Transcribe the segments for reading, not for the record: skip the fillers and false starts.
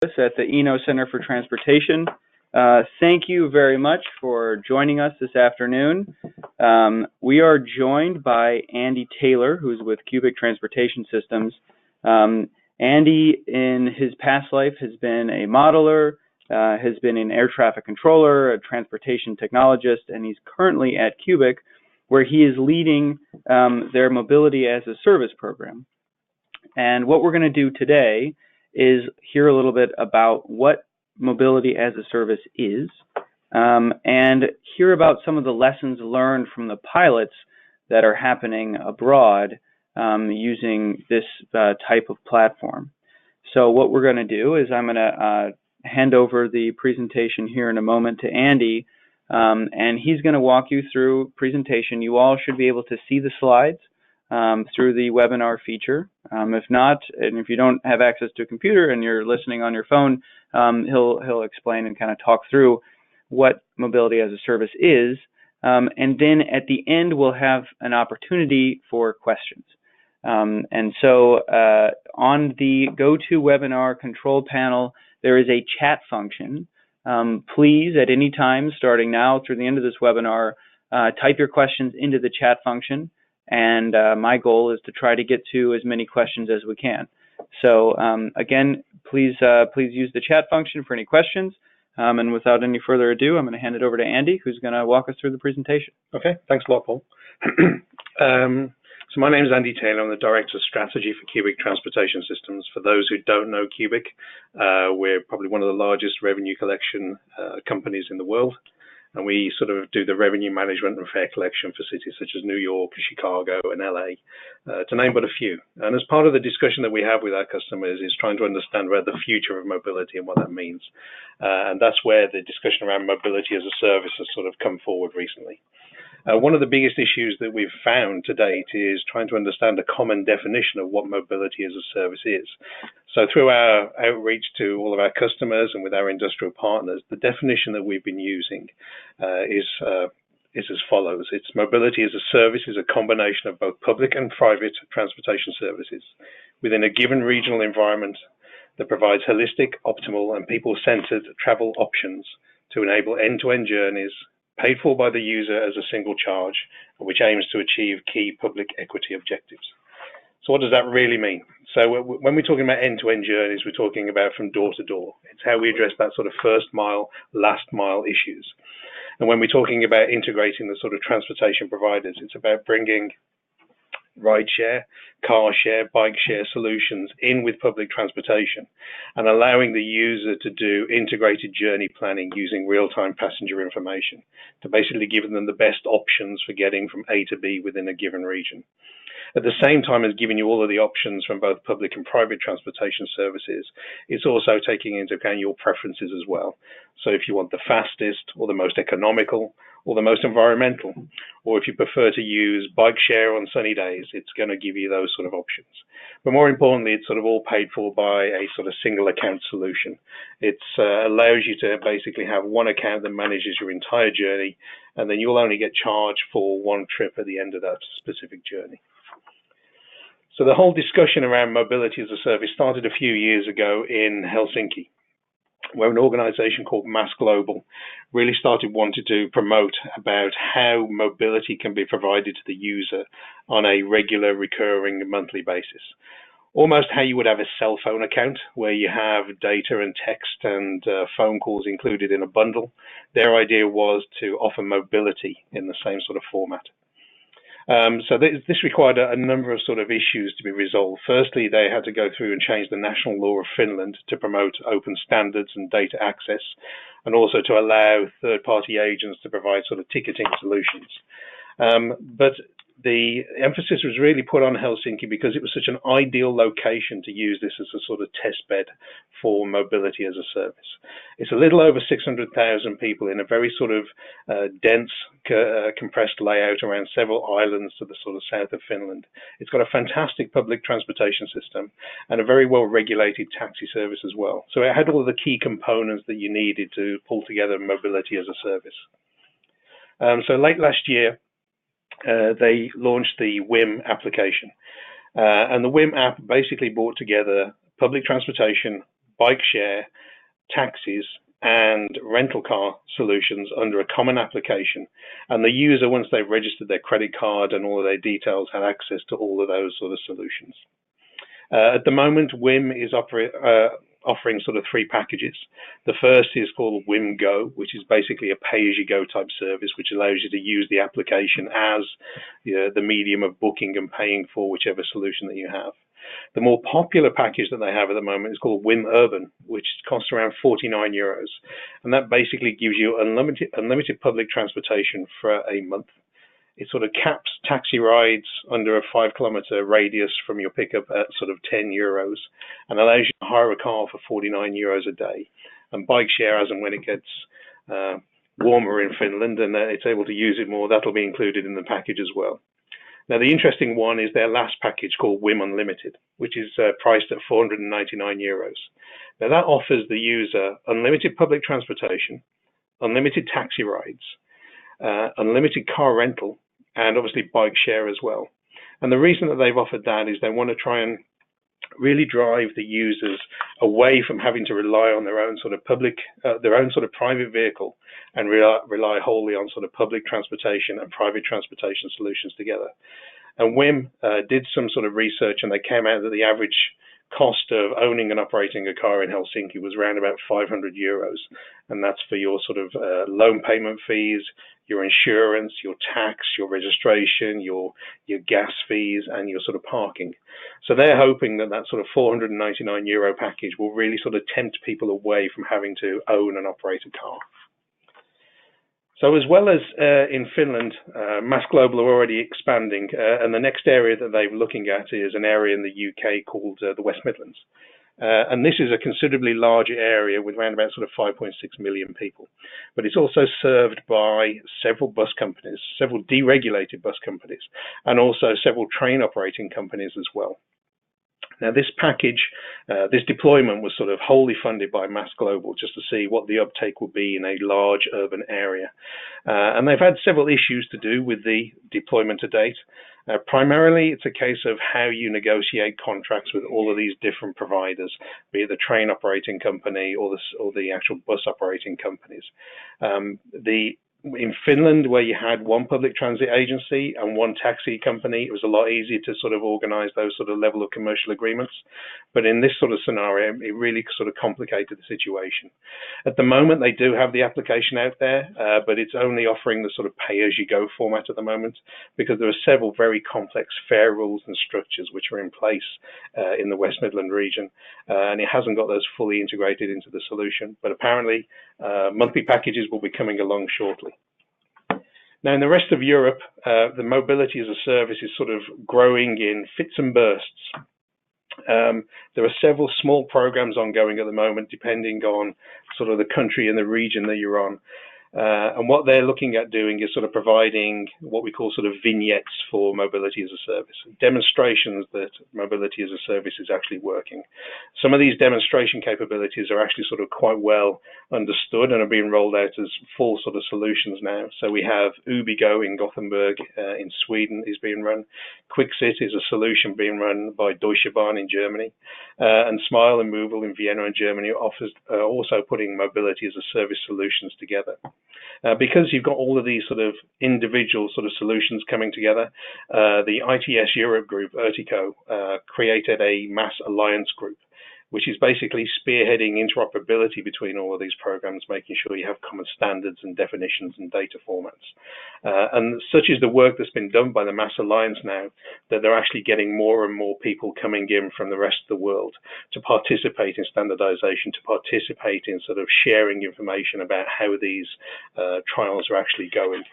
at the Eno Center for Transportation. Thank you very much for joining us this afternoon. We are joined by Andy Taylor, who's with Cubic Transportation Systems. Andy, in his past life, has been a modeler, has been an air traffic controller, a transportation technologist, and he's currently at Cubic, where he is leading their Mobility as a Service program. And what we're going to do today is hear a little bit about what Mobility as a Service is, and hear about some of the lessons learned from the pilots that are happening abroad using this type of platform. So what we're going to do is I'm going to hand over the presentation here in a moment to Andy, and he's going to walk you through presentation. You all should be able to see the slides through the webinar feature. If not, and if you don't have access to a computer and you're listening on your phone, he'll explain and kind of talk through what Mobility as a Service is. And then at the end, we'll have an opportunity for questions. And so on the GoToWebinar control panel, there is a chat function. Please, at any time, starting now through the end of this webinar, type your questions into the chat function. And my goal is to try to get to as many questions as we can. So again, please use the chat function for any questions. And without any further ado, I'm going to hand it over to Andy, who's going to walk us through the presentation. Okay, thanks a lot, Paul. So my name is Andy Taylor. I'm the Director of Strategy for Cubic Transportation Systems. For those who don't know Cubic, we're probably one of the largest revenue collection companies in the world. And we sort of do the revenue management and fare collection for cities such as New York, Chicago, and LA, to name but a few. And as part of the discussion that we have with our customers is trying to understand where the future of mobility and what that means. And that's where the discussion around mobility as a service has sort of come forward recently. One of the biggest issues that we've found to date is trying to understand a common definition of what mobility as a service is. So through our outreach to all of our customers and with our industrial partners, the definition that we've been using is as follows. It's mobility as a service is a combination of both public and private transportation services within a given regional environment that provides holistic, optimal, and people-centered travel options to enable end-to-end journeys paid for by the user as a single charge, which aims to achieve key public equity objectives. So what does that really mean? So when we're talking about end-to-end journeys, we're talking about from door to door. It's how we address that sort of first mile, last mile issues. And when we're talking about integrating the sort of transportation providers, it's about bringing ride share, car share, bike share solutions in with public transportation and allowing the user to do integrated journey planning using real-time passenger information to basically give them the best options for getting from A to B within a given region. At the same time as giving you all of the options from both public and private transportation services, it's also taking into account your preferences as well. So if you want the fastest or the most economical or the most environmental, or if you prefer to use bike share on sunny days, it's going to give you those sort of options. But more importantly, it's sort of all paid for by a sort of single account solution. It allows you to basically have one account that manages your entire journey, and then you'll only get charged for one trip at the end of that specific journey. So the whole discussion around mobility as a service started a few years ago in Helsinki, where an organization called MaaS Global really started wanting to promote about how mobility can be provided to the user on a regular, recurring, monthly basis. Almost how you would have a cell phone account where you have data and text and phone calls included in a bundle. Their idea was to offer mobility in the same sort of format. So this required a number of sort of issues to be resolved. Firstly, they had to go through and change the national law of Finland to promote open standards and data access, and also to allow third-party agents to provide sort of ticketing solutions. But the emphasis was really put on Helsinki because it was such an ideal location to use this as a sort of test bed for mobility as a service. It's a little over 600,000 people in a very sort of dense, compressed layout around several islands to the sort of south of Finland. It's got a fantastic public transportation system and a very well-regulated taxi service as well. So it had all of the key components that you needed to pull together mobility as a service. So late last year, they launched the WIM application. And the WIM app basically brought together public transportation, bike share, taxis, and rental car solutions under a common application. And the user, once they've registered their credit card and all of their details, had access to all of those sort of solutions. At the moment, WIM is offering sort of 3 packages. The first is called WIM Go, which is basically a pay-as-you-go type service, which allows you to use the application as the medium of booking and paying for whichever solution that you have. The more popular package that they have at the moment is called WIM Urban, which costs around €49. And that basically gives you unlimited public transportation for a month. It sort of caps taxi rides under a 5-kilometer radius from your pickup at sort of €10 and allows you to hire a car for €49 a day. And bike share, as and when it gets warmer in Finland and it's able to use it more, that'll be included in the package as well. Now, the interesting one is their last package called WIM Unlimited, which is priced at €499. Now, that offers the user unlimited public transportation, unlimited taxi rides, unlimited car rental, and obviously bike share as well. And the reason that they've offered that is they want to try and really drive the users away from having to rely on their own sort of private vehicle and rely wholly on sort of public transportation and private transportation solutions together. And WIM did some sort of research, and they came out that the average cost of owning and operating a car in Helsinki was around about €500, and that's for your sort of loan payment fees, your insurance, your tax, your registration, your gas fees, and your sort of parking. So they're hoping that that sort of €499 package will really sort of tempt people away from having to own and operate a car. So as well as in Finland, MaaS Global are already expanding, and the next area that they're looking at is an area in the UK called the West Midlands. And this is a considerably larger area with around about sort of 5.6 million people. But it's also served by several bus companies, several deregulated bus companies, and also several train operating companies as well. Now, this package, this deployment was sort of wholly funded by MaaS Global just to see what the uptake would be in a large urban area. And they've had several issues to do with the deployment to date. Primarily, it's a case of how you negotiate contracts with all of these different providers, be it the train operating company or the actual bus operating companies. In Finland, where you had one public transit agency and one taxi company, it was a lot easier to sort of organize those sort of level of commercial agreements. But in this sort of scenario, it really sort of complicated the situation. At the moment, they do have the application out there, but it's only offering the sort of pay-as-you-go format at the moment, because there are several very complex fare rules and structures which are in place in the West Midland region, and it hasn't got those fully integrated into the solution. But apparently, monthly packages will be coming along shortly. Now, in the rest of Europe, the mobility as a service is sort of growing in fits and bursts. There are several small programs ongoing at the moment, depending on sort of the country and the region that you're on. And what they're looking at doing is sort of providing what we call sort of vignettes for mobility as a service, demonstrations that mobility as a service is actually working. Some of these demonstration capabilities are actually sort of quite well understood and are being rolled out as full sort of solutions now. So we have Ubigo in Gothenburg in Sweden is being run. Quixit is a solution being run by Deutsche Bahn in Germany. And Smile and Movil in Vienna and Germany offers also putting mobility as a service solutions together. Because you've got all of these sort of individual sort of solutions coming together, the ITS Europe group, Ertico, created a MaaS Alliance group, which is basically spearheading interoperability between all of these programs, making sure you have common standards and definitions and data formats. And such is the work that's been done by the MaaS Alliance now, that they're actually getting more and more people coming in from the rest of the world to participate in standardization, to participate in sort of sharing information about how these trials are actually going.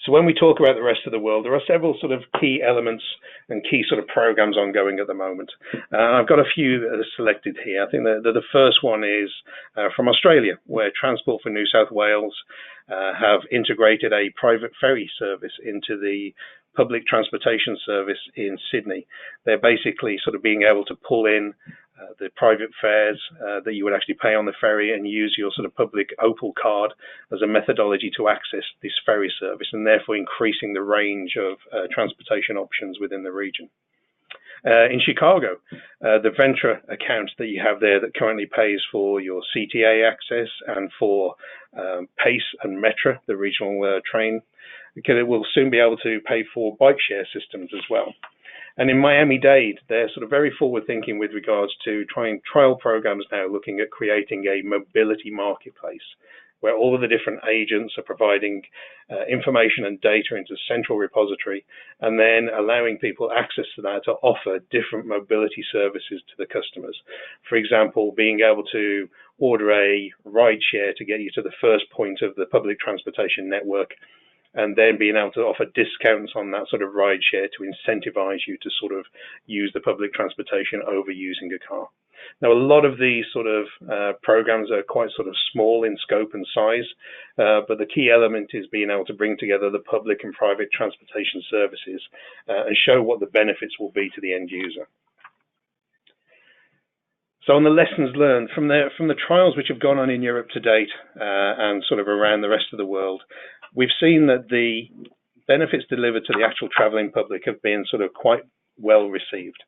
So when we talk about the rest of the world, there are several sort of key elements and key sort of programs ongoing at the moment. I've got a few that are selected here. I think that the first one is from Australia, where Transport for New South Wales have integrated a private ferry service into the public transportation service in Sydney. They're basically sort of being able to pull in the private fares that you would actually pay on the ferry and use your sort of public Opal card as a methodology to access this ferry service, and therefore increasing the range of transportation options within the region. In Chicago, the Ventra account that you have there that currently pays for your CTA access and for PACE and Metra, the regional train, because it will soon be able to pay for bike share systems as well. And in Miami-Dade, they're sort of very forward-thinking with regards to trying trial programs now, looking at creating a mobility marketplace where all of the different agents are providing information and data into a central repository, and then allowing people access to that to offer different mobility services to the customers. For example, being able to order a ride share to get you to the first point of the public transportation network, and then being able to offer discounts on that sort of ride share to incentivize you to sort of use the public transportation over using a car. Now, a lot of these sort of programs are quite sort of small in scope and size, but the key element is being able to bring together the public and private transportation services and show what the benefits will be to the end user. So on the lessons learned from the trials which have gone on in Europe to date and sort of around the rest of the world, we've seen that the benefits delivered to the actual traveling public have been sort of quite well received.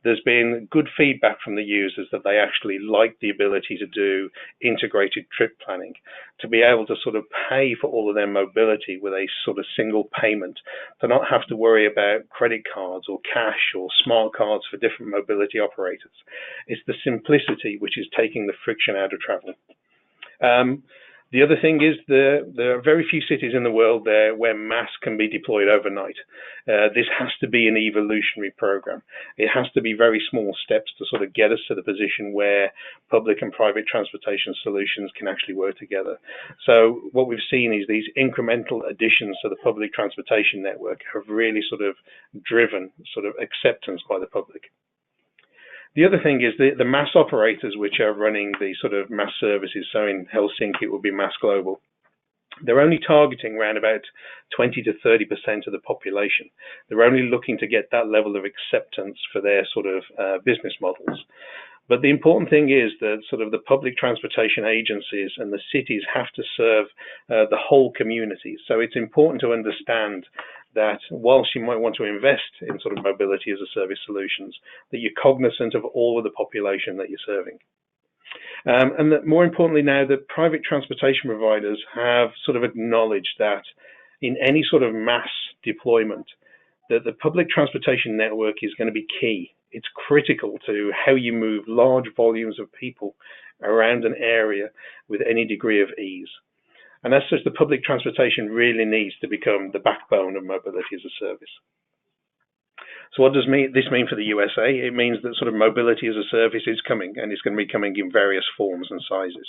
There's been good feedback from the users that they actually like the ability to do integrated trip planning, to be able to sort of pay for all of their mobility with a sort of single payment, to not have to worry about credit cards or cash or smart cards for different mobility operators. It's the simplicity which is taking the friction out of travel. The other thing is there are very few cities in the world there where MaaS can be deployed overnight. This has to be an evolutionary program. It has to be very small steps to sort of get us to the position where public and private transportation solutions can actually work together. So what we've seen is these incremental additions to the public transportation network have really sort of driven sort of acceptance by the public. The other thing is the MaaS operators which are running the sort of MaaS services, so in Helsinki it would be MaaS Global, they're only targeting around about 20 to 30% of the population. They're only looking to get that level of acceptance for their sort of business models. But the important thing is that sort of the public transportation agencies and the cities have to serve the whole community. So it's important to understand that whilst you might want to invest in sort of mobility as a service solutions, that you're cognizant of all of the population that you're serving. And that more importantly now, the private transportation providers have sort of acknowledged that in any sort of MaaS deployment, that the public transportation network is going to be key. It's critical to how you move large volumes of people around an area with any degree of ease. And as such, the public transportation really needs to become the backbone of mobility as a service. So what does this mean for the USA? It means that sort of mobility as a service is coming, and it's going to be coming in various forms and sizes.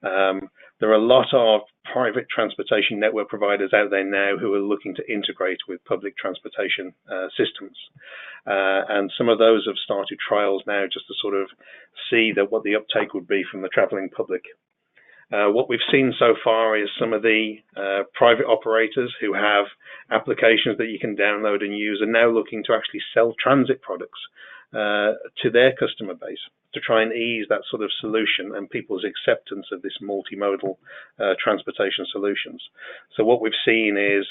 There are a lot of private transportation network providers out there now who are looking to integrate with public transportation systems. And some of those have started trials now just to sort of see that what the uptake would be from the traveling public. What we've seen so far is some of the private operators who have applications that you can download and use are now looking to actually sell transit products to their customer base to try and ease that sort of solution and people's acceptance of this multimodal transportation solutions. So what we've seen is,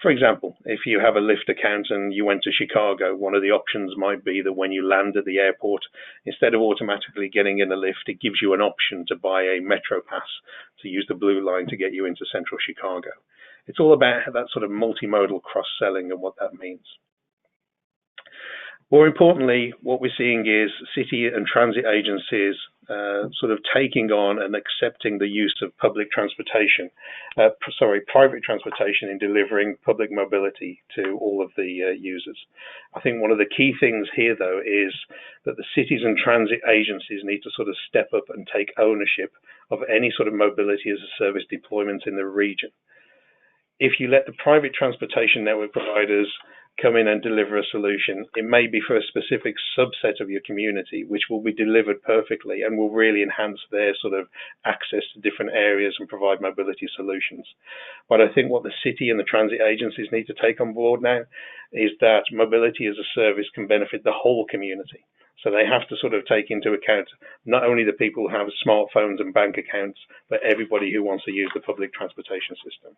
for example, if you have a Lyft account and you went to Chicago, one of the options might be that when you land at the airport, instead of automatically getting in a Lyft, it gives you an option to buy a Metro Pass to use the blue line to get you into central Chicago. It's all about that sort of multimodal cross-selling and what that means. More importantly, what we're seeing is city and transit agencies sort of taking on and accepting the use of private transportation in delivering public mobility to all of the users. I think one of the key things here, though, is that the cities and transit agencies need to sort of step up and take ownership of any sort of mobility as a service deployment in the region. If you let the private transportation network providers come in and deliver a solution, it may be for a specific subset of your community, which will be delivered perfectly and will really enhance their sort of access to different areas and provide mobility solutions. But I think what the city and the transit agencies need to take on board now is that mobility as a service can benefit the whole community. So they have to sort of take into account not only the people who have smartphones and bank accounts, but everybody who wants to use the public transportation system.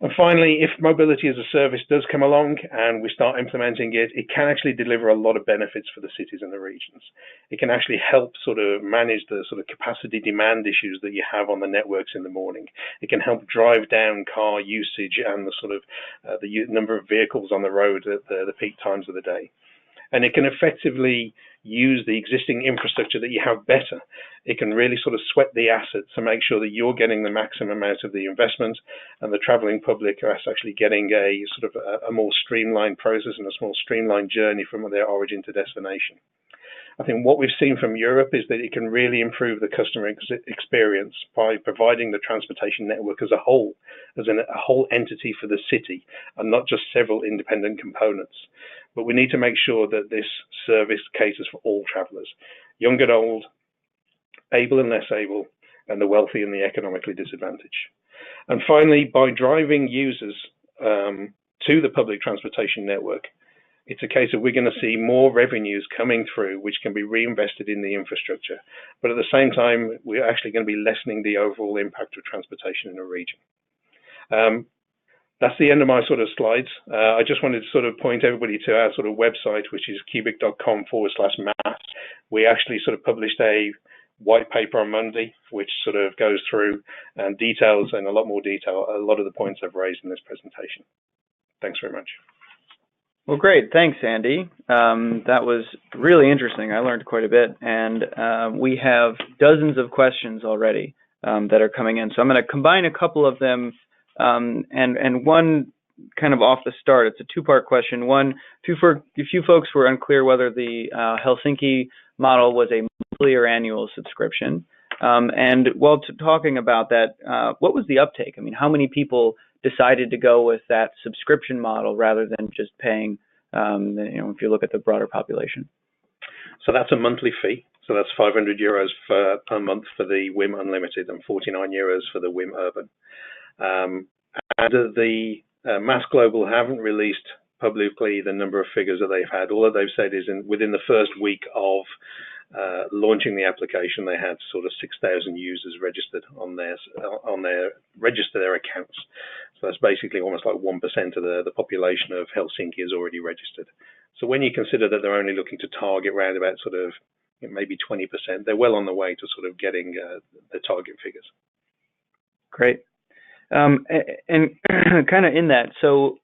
And finally, if mobility as a service does come along and we start implementing it, it can actually deliver a lot of benefits for the cities and the regions. It can actually help sort of manage the sort of capacity demand issues that you have on the networks in the morning. It can help drive down car usage and the sort of the number of vehicles on the road at the peak times of the day. And it can effectively use the existing infrastructure that you have better. It can really sort of sweat the assets to make sure that you're getting the maximum amount of the investment, and the traveling public are actually getting a sort of a more streamlined process and a more streamlined journey from their origin to destination. I think what we've seen from Europe is that it can really improve the customer experience by providing the transportation network as a whole, as a whole entity for the city, and not just several independent components. But we need to make sure that this service caters for all travelers, young and old, able and less able, and the wealthy and the economically disadvantaged. And finally, by driving users to the public transportation network, it's a case of we're going to see more revenues coming through, which can be reinvested in the infrastructure. But at the same time, we're actually going to be lessening the overall impact of transportation in a region. That's the end of my sort of slides. I just wanted to sort of point everybody to our sort of website, which is cubic.com/MaaS. We actually sort of published a white paper on Monday, which sort of goes through and details in a lot more detail a lot of the points I've raised in this presentation. Thanks very much. Well, great. Thanks, Andy. That was really interesting. I learned quite a bit, and we have dozens of questions already that are coming in. So I'm going to combine a couple of them, and one kind of off the start. It's a two-part question. One, a few folks were unclear whether the Helsinki model was a monthly or annual subscription. And while talking about that, what was the uptake? I mean, how many people decided to go with that subscription model rather than just paying, if you look at the broader population? So that's a monthly fee. So that's 500 euros per month for the WIM Unlimited and 49 euros for the WIM Urban. And the MaaS Global haven't released publicly the number of figures that they've had. All that they've said is within the first week of launching the application, they had sort of 6,000 users registered on their accounts. So that's basically almost like 1% of the population of Helsinki is already registered. So when you consider that they're only looking to target around about sort of maybe 20%, they're well on the way to sort of getting the target figures. Great. And kind of in that, so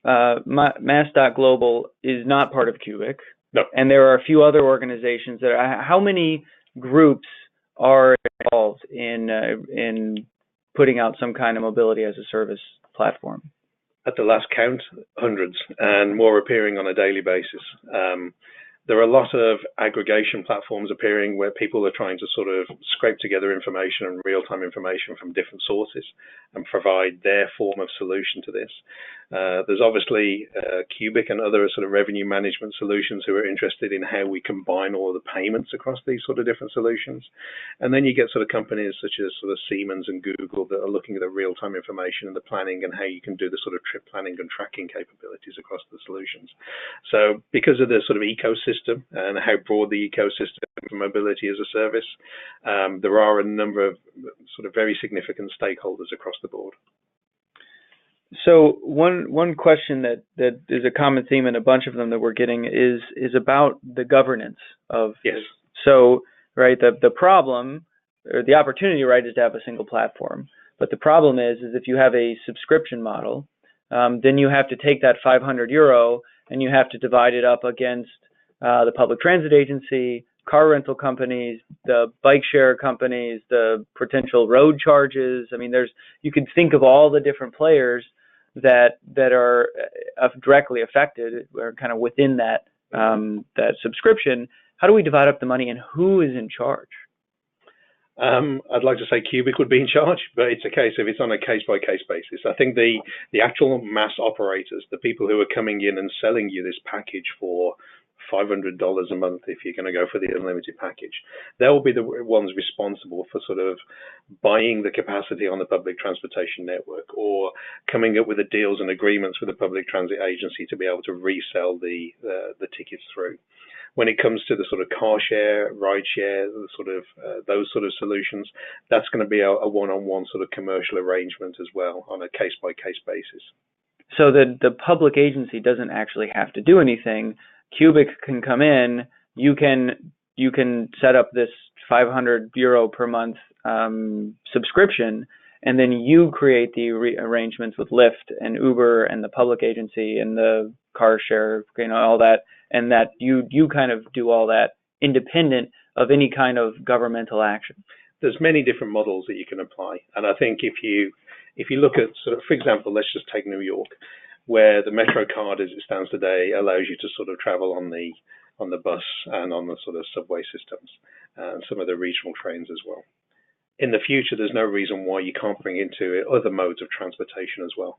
MaaS.Global is not part of Cubic. No. And there are a few other organizations that are, how many groups are involved in putting out some kind of mobility as a service platform? At the last count, hundreds, and more appearing on a daily basis. There are a lot of aggregation platforms appearing where people are trying to sort of scrape together information and real-time information from different sources and provide their form of solution to this. There's obviously Cubic and other sort of revenue management solutions who are interested in how we combine all of the payments across these sort of different solutions. And then you get sort of companies such as sort of Siemens and Google that are looking at the real-time information and the planning and how you can do the sort of trip planning and tracking capabilities across the solutions. So because of the sort of ecosystem and how broad the ecosystem for mobility as a service, there are a number of sort of very significant stakeholders across the board. So one question that is a common theme in a bunch of them that we're getting is about the governance of yes. This. So right, the problem or the opportunity, right, is to have a single platform. But the problem is if you have a subscription model, then you have to take that 500 euro and you have to divide it up against the public transit agency, car rental companies, the bike share companies, the potential road charges. I mean, you could think of all the different players that are directly affected or kind of within that subscription. How do we divide up the money and who is in charge? I'd like to say Cubic would be in charge, but it's a case of it's on a case-by-case basis. I think the actual MaaS operators, the people who are coming in and selling you this package for $500 a month if you're going to go for the unlimited package, they will be the ones responsible for sort of buying the capacity on the public transportation network or coming up with the deals and agreements with the public transit agency to be able to resell the tickets through. When it comes to the sort of car share, ride share, the sort of those sort of solutions, that's going to be a one-on-one sort of commercial arrangement as well on a case-by-case basis. So the public agency doesn't actually have to do anything. Cubic can come in. You can set up this €500 per month subscription, and then you create the arrangements with Lyft and Uber and the public agency and the car share, all that, and that you kind of do all that independent of any kind of governmental action. There's many different models that you can apply, and I think if you look at sort of, for example, let's just take New York, where the Metro card as it stands today allows you to sort of travel on the bus and on the sort of subway systems and some of the regional trains as well. In the future, there's no reason why you can't bring into it other modes of transportation as well,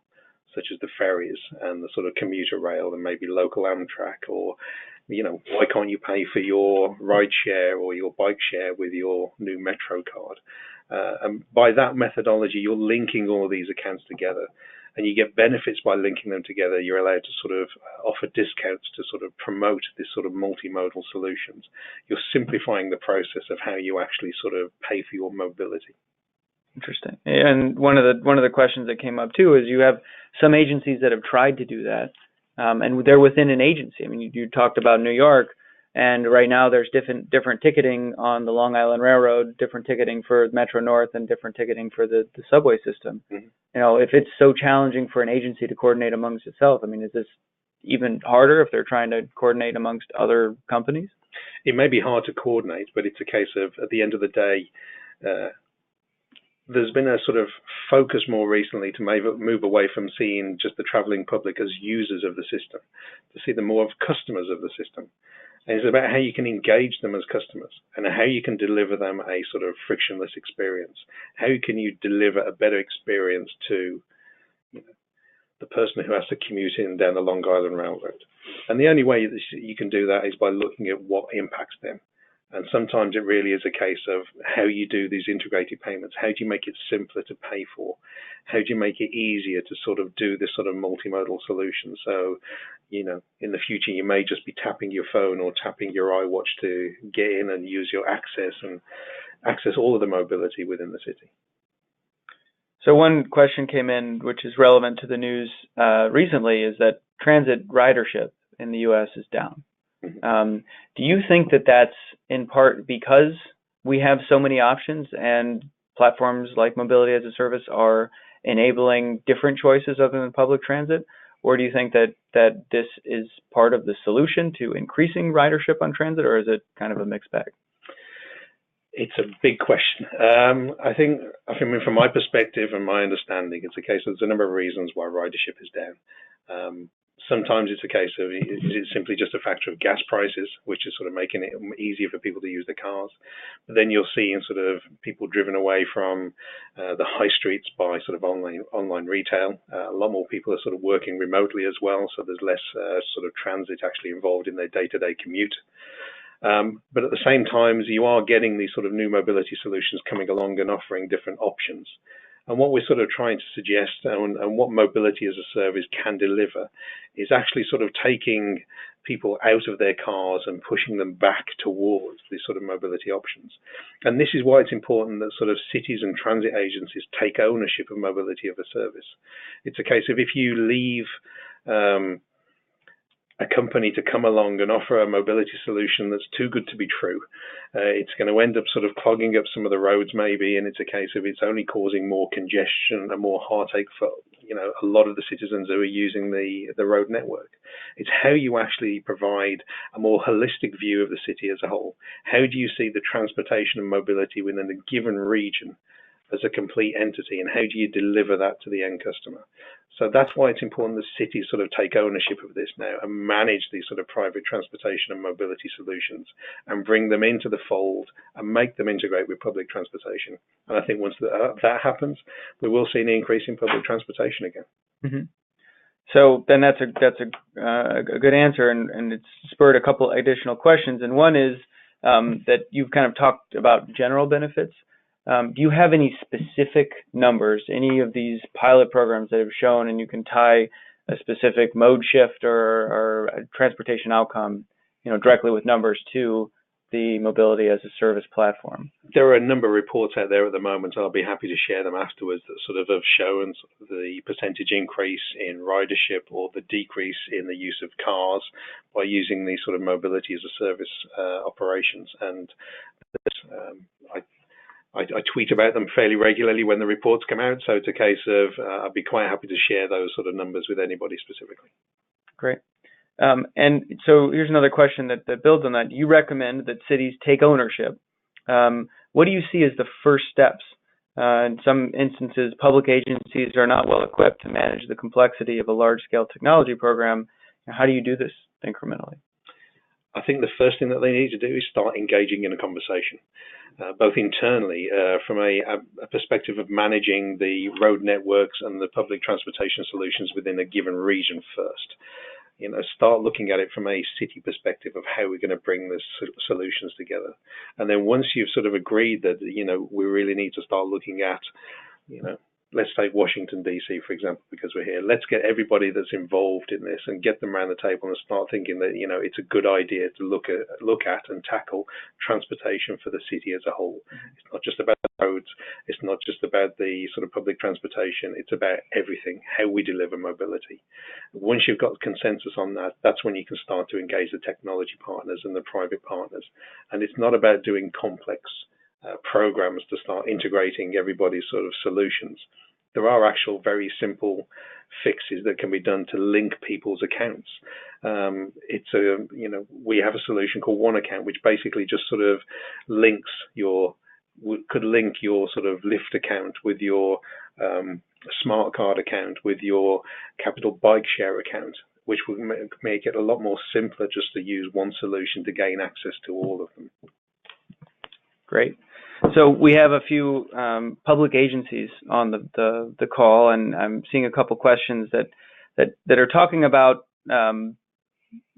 such as the ferries and the sort of commuter rail and maybe local Amtrak, or, why can't you pay for your ride share or your bike share with your new Metro card? And by that methodology, you're linking all these accounts together, and you get benefits by linking them together. You're allowed to sort of offer discounts to sort of promote this sort of multimodal solutions. You're simplifying the process of how you actually sort of pay for your mobility. Interesting. And one of the questions that came up too is you have some agencies that have tried to do that, and they're within an agency. I mean, you talked about New York, and right now there's different ticketing on the Long Island Railroad, different ticketing for Metro North, and different ticketing for the subway system. Mm-hmm. If it's so challenging for an agency to coordinate amongst itself, I mean, is this even harder if they're trying to coordinate amongst other companies? It may be hard to coordinate, but it's a case of, at the end of the day, there's been a sort of focus more recently to move away from seeing just the traveling public as users of the system, to see them more of customers of the system. And it's about how you can engage them as customers and how you can deliver them a sort of frictionless experience. How can you deliver a better experience to the person who has to commute in down the Long Island Railroad? And the only way that you can do that is by looking at what impacts them. And sometimes it really is a case of how you do these integrated payments. How do you make it simpler to pay for? How do you make it easier to sort of do this sort of multimodal solution? So, in the future, you may just be tapping your phone or tapping your iWatch to get in and use your access and access all of the mobility within the city. So one question came in, which is relevant to the news recently, is that transit ridership in the U.S. is down. Do you think that that's in part because we have so many options and platforms like Mobility as a Service are enabling different choices other than public transit? Or do you think that this is part of the solution to increasing ridership on transit, or is it kind of a mixed bag? It's a big question. I think from my perspective and my understanding, it's a case of there's a number of reasons why ridership is down. Sometimes it's a case of, is it simply just a factor of gas prices, which is sort of making it easier for people to use their cars? But then you're seeing sort of people driven away from the high streets by sort of online retail. A lot more people are sort of working remotely as well, so there's less sort of transit actually involved in their day-to-day commute. But at the same time, you are getting these sort of new mobility solutions coming along and offering different options. And what we're sort of trying to suggest and what Mobility as a Service can deliver is actually sort of taking people out of their cars and pushing them back towards these sort of mobility options. And this is why it's important that sort of cities and transit agencies take ownership of Mobility as a Service. It's a case of, if you leave a company to come along and offer a mobility solution that's too good to be true, it's going to end up sort of clogging up some of the roads maybe, and it's a case of it's only causing more congestion and more heartache for a lot of the citizens who are using the road network. It's how you actually provide a more holistic view of the city as a whole. How do you see the transportation and mobility within a given region as a complete entity, and how do you deliver that to the end customer? So that's why it's important that cities sort of take ownership of this now and manage these sort of private transportation and mobility solutions and bring them into the fold and make them integrate with public transportation. And I think once that happens, we will see an increase in public transportation again. Mm-hmm. So then that's a good answer, and it's spurred a couple additional questions. And one is that you've kind of talked about general benefits. Do you have any specific numbers, any of these pilot programs that have shown, and you can tie a specific mode shift or a transportation outcome, directly with numbers to the mobility as a service platform? There are a number of reports out there at the moment. I'll be happy to share them afterwards that sort of have shown the percentage increase in ridership or the decrease in the use of cars by using these sort of mobility as a service operations. And I tweet about them fairly regularly when the reports come out. So it's a case of I'd be quite happy to share those sort of numbers with anybody specifically. Great. And so here's another question that builds on that. You recommend that cities take ownership. What do you see as the first steps? In some instances, public agencies are not well equipped to manage the complexity of a large-scale technology program. How do you do this incrementally? I think the first thing that they need to do is start engaging in a conversation, both internally from a perspective of managing the road networks and the public transportation solutions within a given region first. Start looking at it from a city perspective of how we're going to bring the solutions together. And then once you've sort of agreed that, we really need to start looking at, let's take Washington, D.C., for example, because we're here. Let's get everybody that's involved in this and get them around the table and start thinking that, it's a good idea to look at and tackle transportation for the city as a whole. It's not just about the roads. It's not just about the sort of public transportation. It's about everything, how we deliver mobility. Once you've got consensus on that, that's when you can start to engage the technology partners and the private partners. And it's not about doing complex programs to start integrating everybody's sort of solutions. There are actual very simple fixes that can be done to link people's accounts. We have a solution called One Account, which basically just sort of could link your sort of Lyft account with your smart card account, with your Capital Bike Share account, which would make it a lot more simpler just to use one solution to gain access to all of them. Great. So we have a few public agencies on the call, and I'm seeing a couple questions that are talking about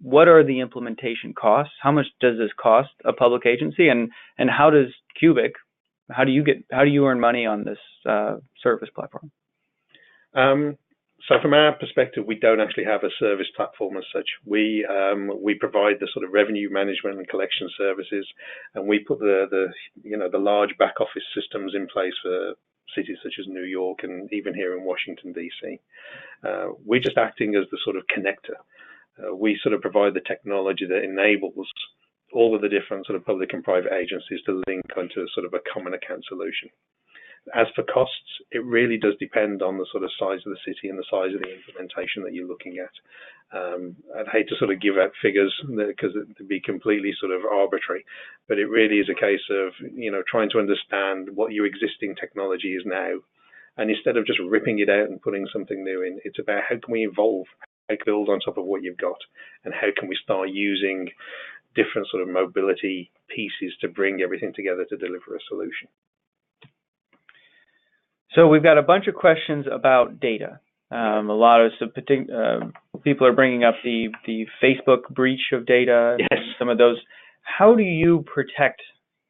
what are the implementation costs? How much does this cost a public agency, and how does Cubic? How do you earn money on this service platform? So from our perspective, we don't actually have a service platform as such. We provide the sort of revenue management and collection services, and we put the large back office systems in place for cities such as New York and even here in Washington, D.C. We're just acting as the sort of connector. We sort of provide the technology that enables all of the different sort of public and private agencies to link onto sort of a common account solution. As for costs, it really does depend on the sort of size of the city and the size of the implementation that you're looking at. I'd hate to sort of give out figures because it would be completely sort of arbitrary, but it really is a case of, trying to understand what your existing technology is now. And instead of just ripping it out and putting something new in, it's about how can we evolve, how can we build on top of what you've got, and how can we start using different sort of mobility pieces to bring everything together to deliver a solution. So we've got a bunch of questions about data. A lot of people are bringing up the Facebook breach of data. Yes. Some of those. How do you protect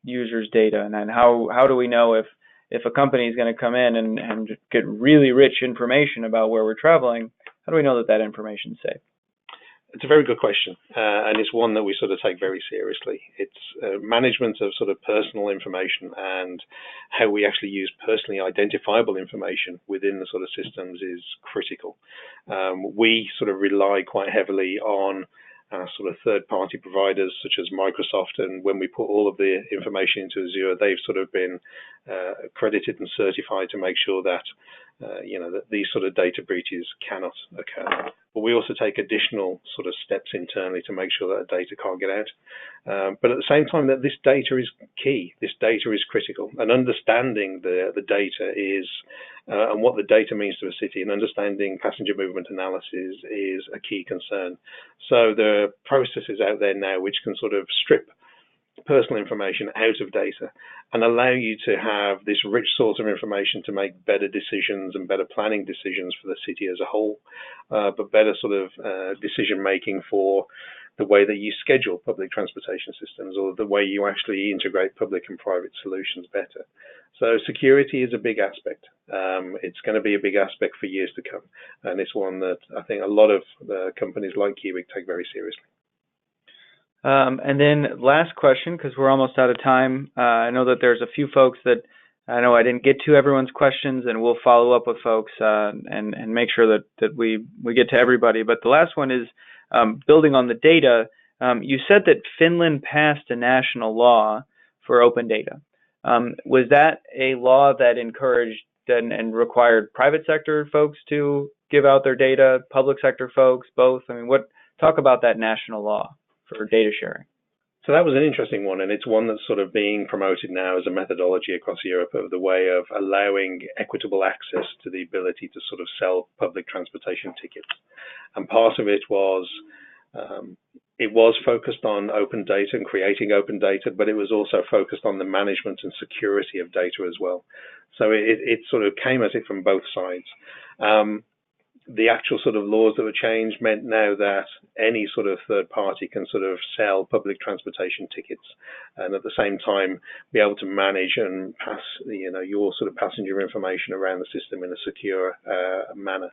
users' data, and how do we know if a company is going to come in and get really rich information about where we're traveling? How do we know that information is safe? It's a very good question, and it's one that we sort of take very seriously. It's management of sort of personal information and how we actually use personally identifiable information within the sort of systems is critical. We sort of rely quite heavily on sort of third-party providers such as Microsoft, and when we put all of the information into Azure, they've sort of been accredited and certified to make sure that that these sort of data breaches cannot occur. But we also take additional sort of steps internally to make sure that data can't get out. But at the same time, that this data is key. This data is critical, and understanding the data is and what the data means to a city, and understanding passenger movement analysis is a key concern. So there are processes out there now which can sort of strip personal information out of data and allow you to have this rich source of information to make better decisions and better planning decisions for the city as a whole, but better sort of decision making for the way that you schedule public transportation systems or the way you actually integrate public and private solutions better. So security is a big aspect. It's going to be a big aspect for years to come, and it's one that I think a lot of companies like Cubic take very seriously. And then last question, because we're almost out of time. I know that there's a few folks that I know I didn't get to everyone's questions, and we'll follow up with folks and make sure that we get to everybody. But the last one is building on the data. You said that Finland passed a national law for open data. Was that a law that encouraged and required private sector folks to give out their data, public sector folks, both? I mean, talk about that national law for data sharing. So that was an interesting one, and it's one that's sort of being promoted now as a methodology across Europe of the way of allowing equitable access to the ability to sort of sell public transportation tickets. And part of it was focused on open data and creating open data, but it was also focused on the management and security of data as well. So it sort of came at it from both sides. The actual sort of laws that were changed meant now that any sort of third party can sort of sell public transportation tickets, and at the same time be able to manage and pass, your sort of passenger information around the system in a secure manner.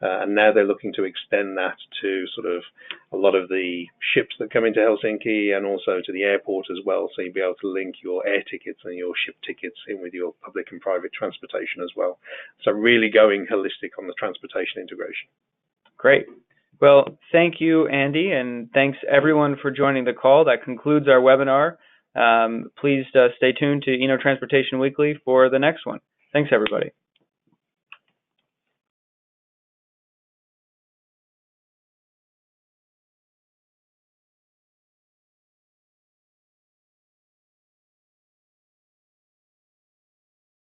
And now they're looking to extend that to sort of a lot of the ships that come into Helsinki and also to the airport as well. So you'll be able to link your air tickets and your ship tickets in with your public and private transportation as well. So really going holistic on the transportation integration. Great. Well, thank you, Andy, and thanks everyone for joining the call. That concludes our webinar. Please stay tuned to Transportation Weekly for the next one. Thanks, everybody.